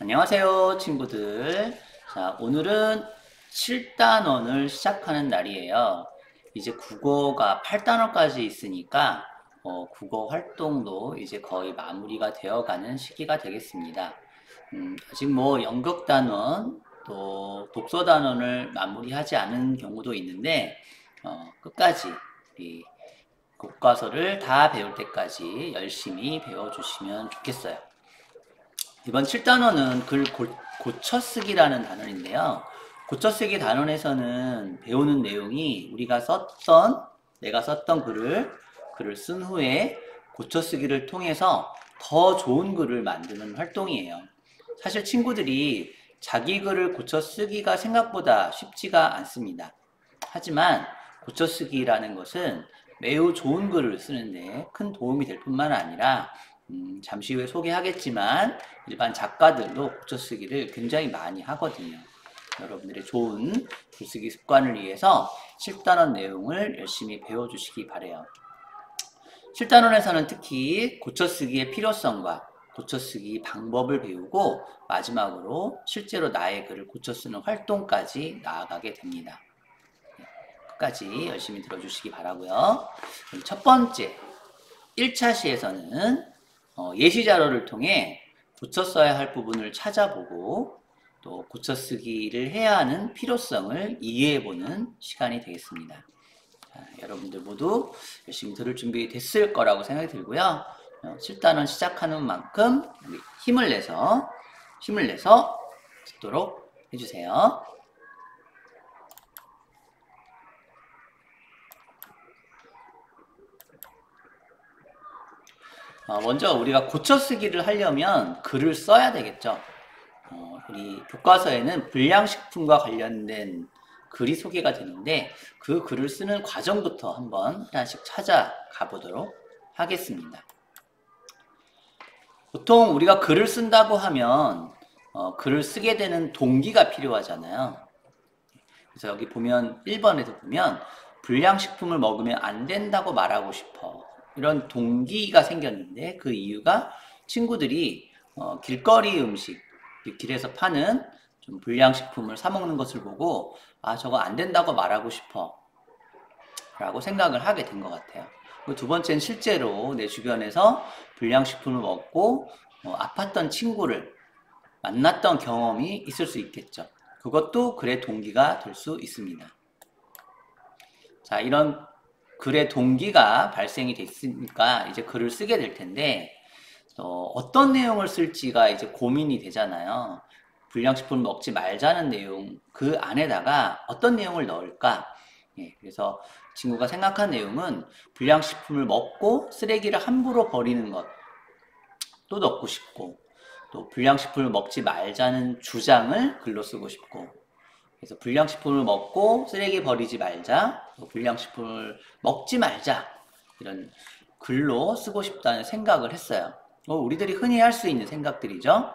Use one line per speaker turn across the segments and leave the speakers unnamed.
안녕하세요, 친구들. 자, 오늘은 7단원을 시작하는 날이에요. 이제 국어가 8단원까지 있으니까 국어 활동도 이제 거의 마무리가 되어가는 시기가 되겠습니다. 아직 뭐 연극단원, 또 독서단원을 마무리하지 않은 경우도 있는데 끝까지 이 교과서를 다 배울 때까지 열심히 배워주시면 좋겠어요. 이번 7단원은 글 고쳐쓰기라는 단원인데요. 고쳐쓰기 단원에서는 배우는 내용이 내가 썼던 글을 쓴 후에 고쳐쓰기를 통해서 더 좋은 글을 만드는 활동이에요. 사실 친구들이 자기 글을 고쳐쓰기가 생각보다 쉽지가 않습니다. 하지만 고쳐쓰기라는 것은 매우 좋은 글을 쓰는데 큰 도움이 될 뿐만 아니라 잠시 후에 소개하겠지만 일반 작가들도 고쳐쓰기를 굉장히 많이 하거든요. 여러분들의 좋은 글쓰기 습관을 위해서 7단원 내용을 열심히 배워주시기 바래요. 7단원에서는 특히 고쳐쓰기의 필요성과 고쳐쓰기 방법을 배우고 마지막으로 실제로 나의 글을 고쳐쓰는 활동까지 나아가게 됩니다. 끝까지 열심히 들어주시기 바라고요. 첫 번째 1차 시에서는 예시 자료를 통해 고쳐 써야 할 부분을 찾아보고 또 고쳐 쓰기를 해야 하는 필요성을 이해해보는 시간이 되겠습니다. 자, 여러분들 모두 열심히 들을 준비 됐을 거라고 생각이 들고요. 7단원 시작하는 만큼 힘을 내서 듣도록 해주세요. 먼저 우리가 고쳐쓰기를 하려면 글을 써야 되겠죠. 우리 교과서에는 불량식품과 관련된 글이 소개가 되는데 그 글을 쓰는 과정부터 한번 하나씩 찾아가 보도록 하겠습니다. 보통 우리가 글을 쓴다고 하면 글을 쓰게 되는 동기가 필요하잖아요. 그래서 여기 보면 1번에서 보면 불량식품을 먹으면 안 된다고 말하고 싶어. 이런 동기가 생겼는데 그 이유가 친구들이 길거리 음식, 길에서 파는 좀 불량식품을 사 먹는 것을 보고 아 저거 안 된다고 말하고 싶어 라고 생각을 하게 된 것 같아요. 두 번째는 실제로 내 주변에서 불량식품을 먹고 아팠던 친구를 만났던 경험이 있을 수 있겠죠. 그것도 글의 동기가 될 수 있습니다. 자, 이런 글의 동기가 발생이 됐으니까 이제 글을 쓰게 될 텐데 어떤 내용을 쓸지가 이제 고민이 되잖아요. 불량식품을 먹지 말자는 내용 그 안에다가 어떤 내용을 넣을까? 그래서 친구가 생각한 내용은 불량식품을 먹고 쓰레기를 함부로 버리는 것도 넣고 싶고 또 불량식품을 먹지 말자는 주장을 글로 쓰고 싶고 그래서 불량식품을 먹고 쓰레기 버리지 말자, 불량식품을 먹지 말자 이런 글로 쓰고 싶다는 생각을 했어요. 우리들이 흔히 할 수 있는 생각들이죠.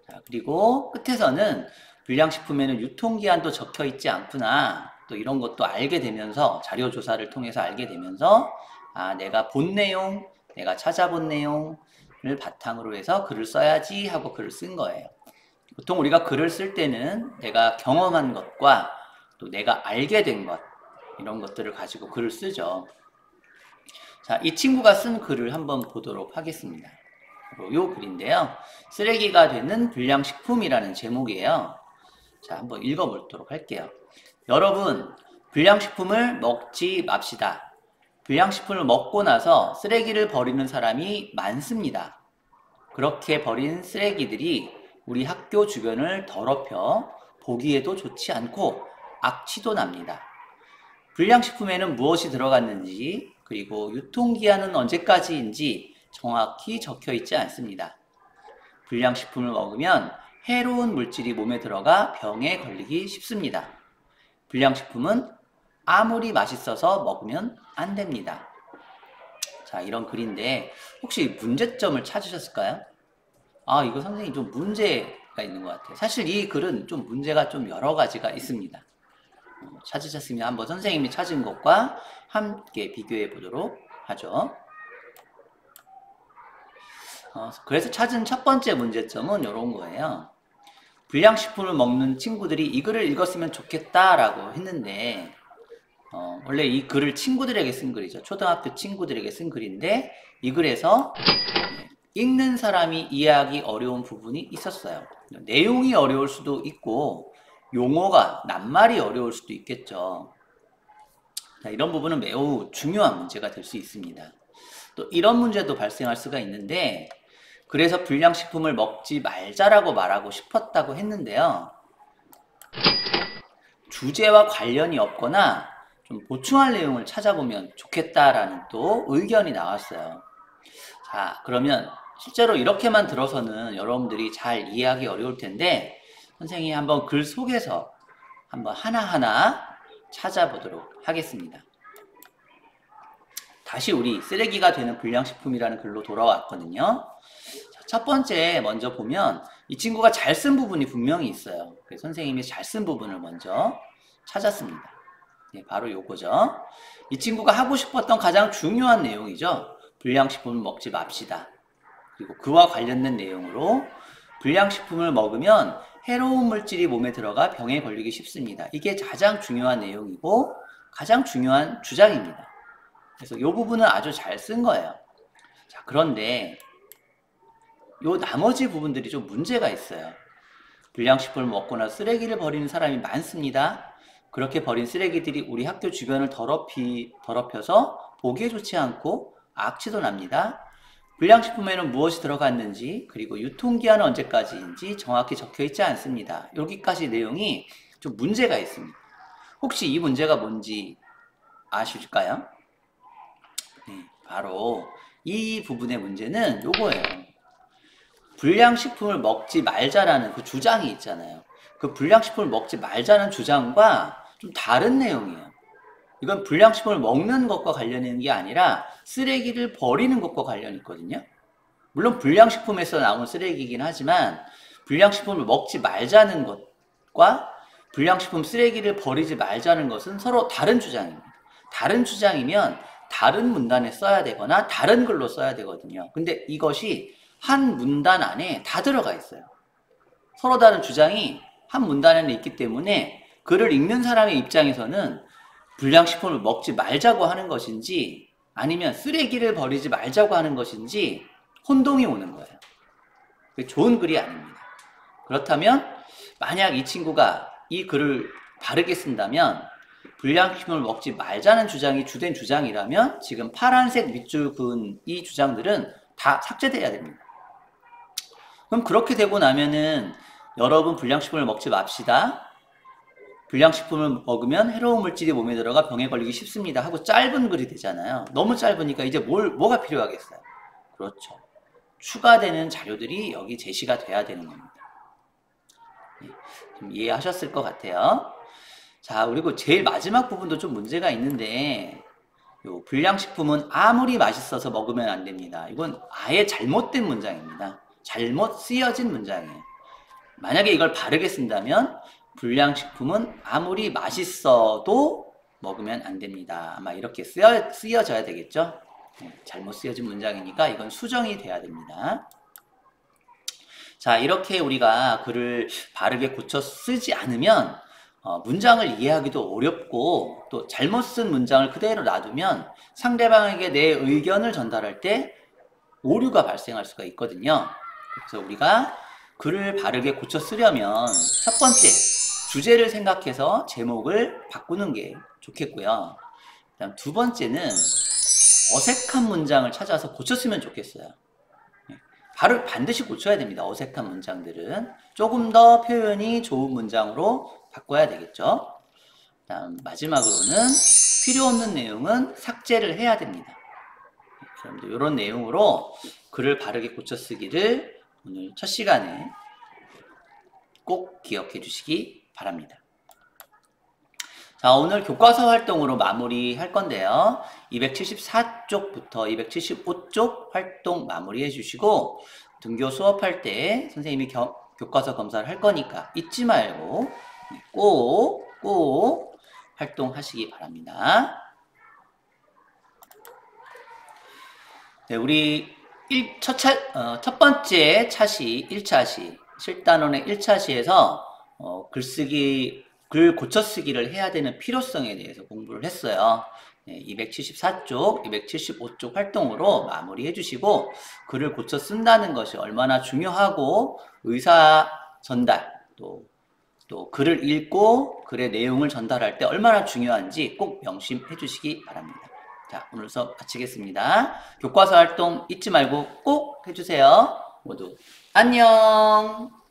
자, 그리고 끝에서는 불량식품에는 유통기한도 적혀 있지 않구나. 또 이런 것도 알게 되면서 자료 조사를 통해서 알게 되면서 아, 내가 본 내용, 내가 찾아본 내용을 바탕으로 해서 글을 써야지 하고 글을 쓴 거예요. 보통 우리가 글을 쓸 때는 내가 경험한 것과 또 내가 알게 된 것, 이런 것들을 가지고 글을 쓰죠. 자, 이 친구가 쓴 글을 한번 보도록 하겠습니다. 이 글인데요. 쓰레기가 되는 불량식품이라는 제목이에요. 자, 한번 읽어보도록 할게요. 여러분, 불량식품을 먹지 맙시다. 불량식품을 먹고 나서 쓰레기를 버리는 사람이 많습니다. 그렇게 버린 쓰레기들이 우리 학교 주변을 더럽혀 보기에도 좋지 않고 악취도 납니다. 불량식품에는 무엇이 들어갔는지 그리고 유통기한은 언제까지인지 정확히 적혀 있지 않습니다. 불량식품을 먹으면 해로운 물질이 몸에 들어가 병에 걸리기 쉽습니다. 불량식품은 아무리 맛있어서 먹으면 안 됩니다. 자, 이런 글인데 혹시 문제점을 찾으셨을까요? 아, 이거 선생님 좀 문제가 있는 것 같아요. 사실 이 글은 좀 문제가 좀 여러 가지가 있습니다. 찾으셨으면 한번 선생님이 찾은 것과 함께 비교해 보도록 하죠. 그래서 찾은 첫 번째 문제점은 이런 거예요. 불량식품을 먹는 친구들이 이 글을 읽었으면 좋겠다라고 했는데 원래 이 글을 친구들에게 쓴 글이죠. 초등학교 친구들에게 쓴 글인데 이 글에서 읽는 사람이 이해하기 어려운 부분이 있었어요. 내용이 어려울 수도 있고 용어가 낱말이 어려울 수도 있겠죠. 자, 이런 부분은 매우 중요한 문제가 될 수 있습니다. 또 이런 문제도 발생할 수가 있는데 그래서 불량식품을 먹지 말자라고 말하고 싶었다고 했는데요. 주제와 관련이 없거나 좀 보충할 내용을 찾아보면 좋겠다라는 또 의견이 나왔어요. 자, 그러면 실제로 이렇게만 들어서는 여러분들이 잘 이해하기 어려울 텐데 선생님이 한번 글 속에서 한번 하나하나 찾아보도록 하겠습니다. 다시 우리 쓰레기가 되는 불량식품이라는 글로 돌아왔거든요. 자, 첫 번째 먼저 보면 이 친구가 잘 쓴 부분이 분명히 있어요. 그래서 선생님이 잘 쓴 부분을 먼저 찾았습니다. 네, 바로 요거죠. 이 친구가 하고 싶었던 가장 중요한 내용이죠. 불량식품을 먹지 맙시다. 그리고 그와 관련된 내용으로 불량식품을 먹으면 해로운 물질이 몸에 들어가 병에 걸리기 쉽습니다. 이게 가장 중요한 내용이고 가장 중요한 주장입니다. 그래서 이 부분은 아주 잘 쓴 거예요. 자, 그런데 요 나머지 부분들이 좀 문제가 있어요. 불량식품을 먹거나 쓰레기를 버리는 사람이 많습니다. 그렇게 버린 쓰레기들이 우리 학교 주변을 더럽혀서 보기에 좋지 않고 악취도 납니다. 불량식품에는 무엇이 들어갔는지 그리고 유통기한은 언제까지인지 정확히 적혀 있지 않습니다. 여기까지 내용이 좀 문제가 있습니다. 혹시 이 문제가 뭔지 아실까요? 네, 바로 이 부분의 문제는 요거예요. 불량식품을 먹지 말자라는 그 주장이 있잖아요. 그 불량식품을 먹지 말자는 주장과 좀 다른 내용이에요. 이건 불량식품을 먹는 것과 관련이 있는 게 아니라 쓰레기를 버리는 것과 관련이 있거든요. 물론 불량식품에서 나온 쓰레기이긴 하지만 불량식품을 먹지 말자는 것과 불량식품 쓰레기를 버리지 말자는 것은 서로 다른 주장입니다. 다른 주장이면 다른 문단에 써야 되거나 다른 글로 써야 되거든요. 근데 이것이 한 문단 안에 다 들어가 있어요. 서로 다른 주장이 한 문단에 있기 때문에 글을 읽는 사람의 입장에서는 불량식품을 먹지 말자고 하는 것인지 아니면 쓰레기를 버리지 말자고 하는 것인지 혼동이 오는 거예요. 좋은 글이 아닙니다. 그렇다면 만약 이 친구가 이 글을 바르게 쓴다면 불량식품을 먹지 말자는 주장이 주된 주장이라면 지금 파란색 밑줄 그은 이 주장들은 다 삭제돼야 됩니다. 그럼 그렇게 되고 나면은 여러분 불량식품을 먹지 맙시다. 불량식품을 먹으면 해로운 물질이 몸에 들어가 병에 걸리기 쉽습니다. 하고 짧은 글이 되잖아요. 너무 짧으니까 이제 뭐가 필요하겠어요? 그렇죠. 추가되는 자료들이 여기 제시가 돼야 되는 겁니다. 네, 좀 이해하셨을 것 같아요. 자, 그리고 제일 마지막 부분도 좀 문제가 있는데 요 불량식품은 아무리 맛있어서 먹으면 안 됩니다. 이건 아예 잘못된 문장입니다. 잘못 쓰여진 문장이에요. 만약에 이걸 바르게 쓴다면 불량식품은 아무리 맛있어도 먹으면 안 됩니다. 아마 이렇게 쓰여져야 되겠죠? 네, 잘못 쓰여진 문장이니까 이건 수정이 돼야 됩니다. 자, 이렇게 우리가 글을 바르게 고쳐 쓰지 않으면 문장을 이해하기도 어렵고 또 잘못 쓴 문장을 그대로 놔두면 상대방에게 내 의견을 전달할 때 오류가 발생할 수가 있거든요. 그래서 우리가 글을 바르게 고쳐 쓰려면 첫 번째, 주제를 생각해서 제목을 바꾸는 게 좋겠고요. 그다음 두 번째는 어색한 문장을 찾아서 고쳐 쓰면 좋겠어요. 반드시 고쳐야 됩니다. 어색한 문장들은 조금 더 표현이 좋은 문장으로 바꿔야 되겠죠. 그다음 마지막으로는 필요 없는 내용은 삭제를 해야 됩니다. 그럼 이런 내용으로 글을 바르게 고쳐 쓰기를 오늘 첫 시간에 꼭 기억해 주시기 바랍니다. 자, 오늘 교과서 활동으로 마무리할 건데요. 274쪽부터 275쪽 활동 마무리해 주시고 등교 수업할 때 선생님이 교과서 검사를 할 거니까 잊지 말고 꼭 활동하시기 바랍니다. 네, 우리 첫 번째 차시, 1차 시, 실단원의 1차 시에서 글 고쳐쓰기를 해야 되는 필요성에 대해서 공부를 했어요. 274쪽, 275쪽 활동으로 마무리해 주시고 글을 고쳐 쓴다는 것이 얼마나 중요하고 의사 전달, 또 글을 읽고 글의 내용을 전달할 때 얼마나 중요한지 꼭 명심해 주시기 바랍니다. 자, 오늘 수업 마치겠습니다. 교과서 활동 잊지 말고 꼭 해주세요. 모두 안녕.